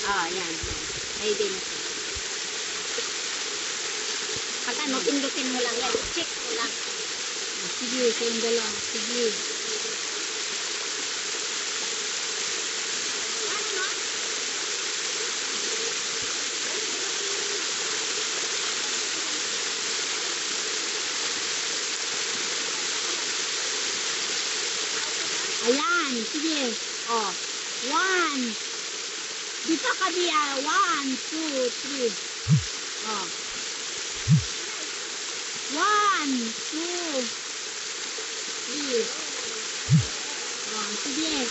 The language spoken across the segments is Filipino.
Ah, yan. Ay, din. Pag ano, pindutin mo lang yan. Check mo lang. Sige, kayong dalawa. Sige. Ayan, sige. Oh, 1. Dito ka diya. 1, 2, 3. Oh. 1, 2, 3. Oh, sige.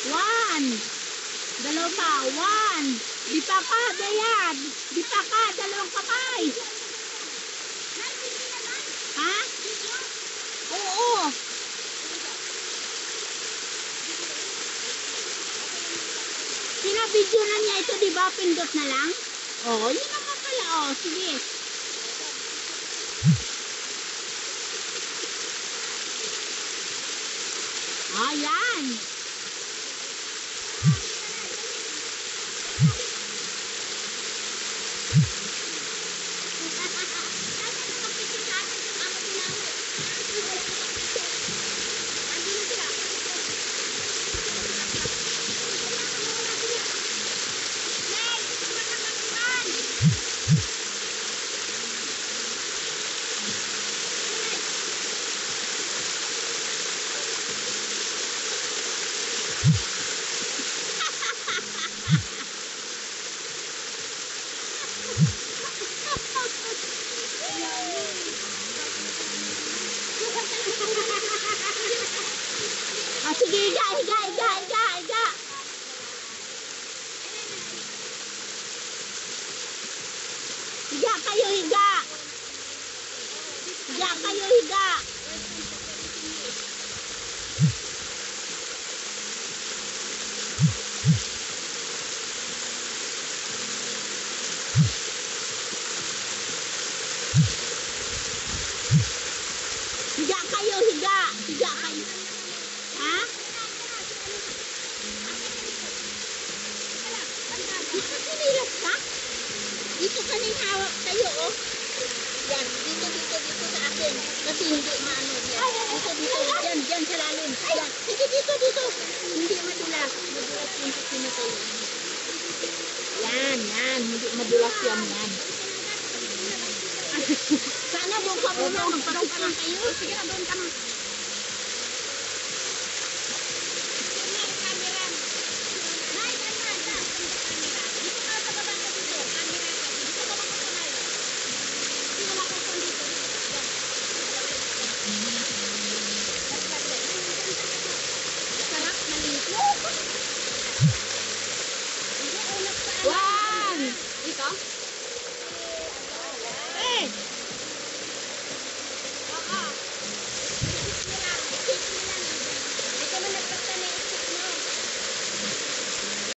1. Dalawa pa. 1. Di pa ka, Dayan. Di pa ka, dalawang kamay. Ha? Oo. Pinabidyo na niya ito, di ba? Pindot na lang? Oo, yun naman pala. Oh, sige. Ayan. Ah, sige, higa, higa, higa, higa, higa. Higa kayo, higa. Higa kayo, higa. Higa kayo, higa. Higa kayo. Ha? Dito sinilas ka? Dito ka ning hawak tayo, oh. Yan, dito, dito, dito sa akin. Kasi hindi maano yan. Dito, dito, dyan, dyan sa lalim. Yan, sige, dito, dito. Hindi madulas. Madulas yung sa pinatay. Yan, yan. Hindi madulas yan, yan. Sana doon ka muna. Magparong-parang kayo. Sige na, doon ka na.